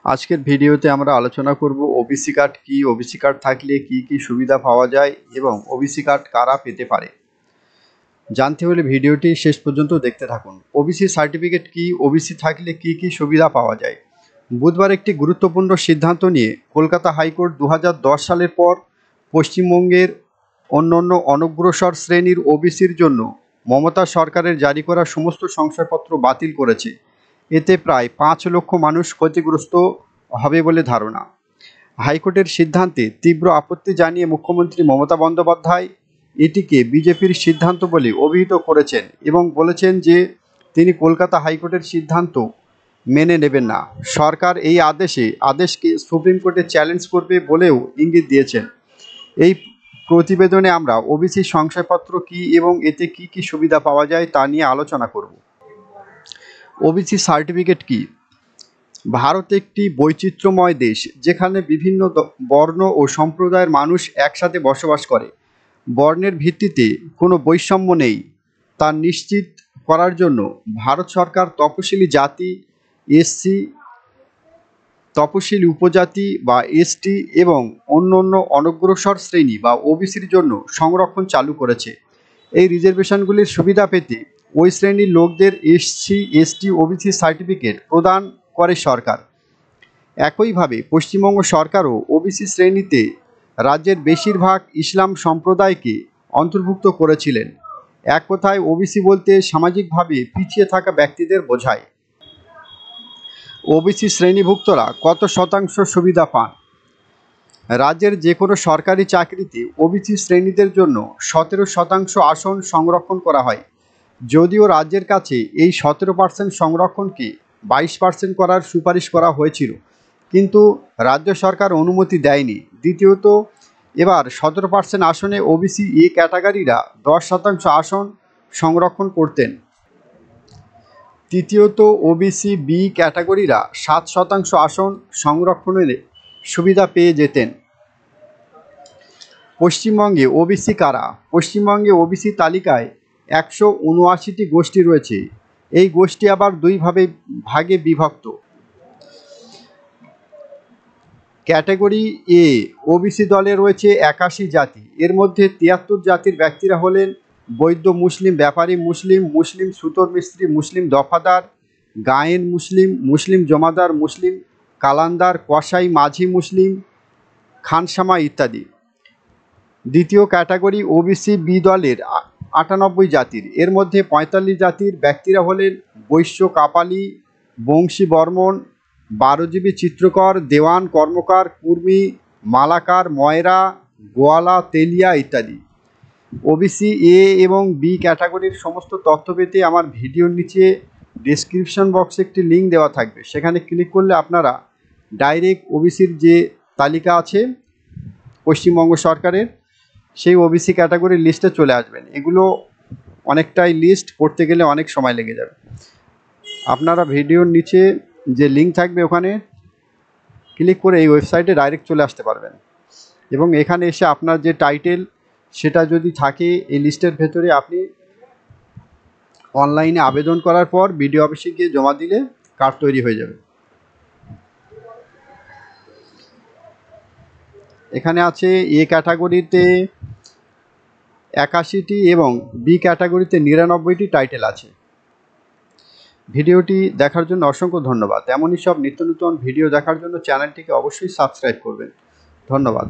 আজকের ভিডিওতে আমরা আলোচনা করব ওবিসি কার্ড কি, ওবিসি কার্ড থাকলে কি কি সুবিধা পাওয়া যায় এবং ওবিসি কার্ড কারা পেতে পারে। জানতে হলে ভিডিওটি শেষ পর্যন্ত দেখতে থাকুন। ওবিসি সার্টিফিকেট কি, ওবিসি থাকলে কি কি সুবিধা পাওয়া যায়। বুধবার একটি গুরুত্বপূর্ণ সিদ্ধান্ত নিয়ে কলকাতা হাইকোর্ট 2010 সালের পর পশ্চিমবঙ্গের অন্যান্য অনগ্রসর শ্রেণীর ওবিসির জন্য মমতা সরকারের জারি করা সমস্ত শংসাপত্র বাতিল করেছে। এতে প্রায় 5 লক্ষ মানুষ ক্ষতিগ্রস্ত হবে বলে ধারণা। হাইকোর্টের সিদ্ধান্তে তীব্র আপত্তি জানিয়ে মুখ্যমন্ত্রী মমতা বন্দ্যোপাধ্যায় এটিকে বিজেপির সিদ্ধান্ত বলে অভিহিত করেছেন এবং বলেছেন যে তিনি কলকাতা হাইকোর্টের সিদ্ধান্ত মেনে নেবেন না। সরকার এই আদেশকে সুপ্রিম কোর্টে চ্যালেঞ্জ করবে বলেও ইঙ্গিত দিয়েছেন। এই প্রতিবেদনে আমরা ওবিসি শংসাপত্র কি এবং এতে কি কি সুবিধা পাওয়া যায় তা নিয়ে আলোচনা করব। ওবিসি সার্টিফিকেট কি? ভারত একটি বৈচিত্র্যময় দেশ, যেখানে বিভিন্ন বর্ণ ও সম্প্রদায়ের মানুষ একসাথে বসবাস করে। বর্ণের ভিত্তিতে কোনো বৈষম্য নেই তা নিশ্চিত করার জন্য ভারত সরকার তপশিলি জাতি, এসসি, তপশিলি উপজাতি বা এসটি এবং অন্যান্য অনগ্রসর শ্রেণী বা ওবিসির জন্য সংরক্ষণ চালু করেছে। এই রিজার্ভেশনগুলির সুবিধা পেতে ওই শ্রেণীর লোকদের এসসি, এসটি, ওবিসি সার্টিফিকেট প্রদান করে সরকার। একইভাবে পশ্চিমবঙ্গ সরকারও ওবিসি শ্রেণীতে রাজ্যের বেশিরভাগ ইসলাম সম্প্রদায়কে অন্তর্ভুক্ত করেছিলেন। এক কথায় ওবিসি বলতে সামাজিকভাবে পিছিয়ে থাকা ব্যক্তিদের বোঝায়। ওবিসি শ্রেণীভুক্তরা কত শতাংশ সুবিধা পান? রাজ্যের যে কোনো সরকারি চাকরিতে ওবিসি শ্রেণীদের জন্য 17% আসন সংরক্ষণ করা হয়। যদিও রাজ্যের কাছে এই 17% সংরক্ষণকে 22% করার সুপারিশ করা হয়েছিল, কিন্তু রাজ্য সরকার অনুমতি দেয়নি। দ্বিতীয়ত, এবার 17% আসনে ওবিসি এ ক্যাটাগরিরা 10% আসন সংরক্ষণ করতেন। তৃতীয়ত, ওবিসি বি ক্যাটাগরিরা 7% আসন সংরক্ষণের সুবিধা পেয়ে যেতেন। পশ্চিমবঙ্গে ওবিসি কারা? পশ্চিমবঙ্গে ওবিসি তালিকায় 179টি গোষ্ঠী রয়েছে। এই গোষ্ঠী আবার দুই ভাগে বিভক্ত। ক্যাটাগরি এ ওবিসি দলে রয়েছে 81 জাতি। এর মধ্যে 73 জাতির ব্যক্তিরা হলেন বৈদ্য মুসলিম, ব্যাপারী মুসলিম, মুসলিম সুতোর মিস্ত্রি, মুসলিম দফাদার, গায়েন মুসলিম, মুসলিম জমাদার, মুসলিম কালান্দার, কসাই, মাঝি মুসলিম, খানসামা ইত্যাদি। দ্বিতীয় ক্যাটাগরি ওবিসি বি দলের 98 জাতির। এর মধ্যে 45 জাতির ব্যক্তিরা হলেন বৈশ্য, কাপালি, বংশী বর্মন, বারোজীবী, চিত্রকর, দেওয়ান, কর্মকার, কুর্মী, মালাকার, ময়রা, গোয়ালা, তেলিয়া ইত্যাদি। ওবিসি এ এবং বি ক্যাটাগরির সমস্ত তথ্য পেতে আমার ভিডিওর নিচে ডেসক্রিপশন বক্সে একটি লিঙ্ক দেওয়া থাকবে। সেখানে ক্লিক করলে আপনারা ডাইরেক্ট ওবিসির যে তালিকা আছে পশ্চিমবঙ্গ সরকারের, সেই ওবিসি ক্যাটাগরির লিস্টে চলে আসবেন। এগুলো অনেকটাই লিস্ট, করতে গেলে অনেক সময় লেগে যাবে। আপনারা ভিডিওর নিচে যে লিঙ্ক থাকবে ওখানে ক্লিক করে এই ওয়েবসাইটে ডাইরেক্ট চলে আসতে পারবেন এবং এখানে এসে আপনার যে টাইটেল সেটা যদি থাকে এই লিস্টের ভেতরে, আপনি অনলাইনে আবেদন করার পর বিডিও অফিসে গিয়ে জমা দিলে কার্ড তৈরি হয়ে যাবে। এখানে আছে এ ক্যাটাগরিতে 81টি এবং বি ক্যাটাগরিতে 99টি টাইটেল আছে। ভিডিওটি দেখার জন্য অসংখ্য ধন্যবাদ। এমনই সব নিত্য নতুন ভিডিও দেখার জন্য চ্যানেলটিকে অবশ্যই সাবস্ক্রাইব করবেন। ধন্যবাদ।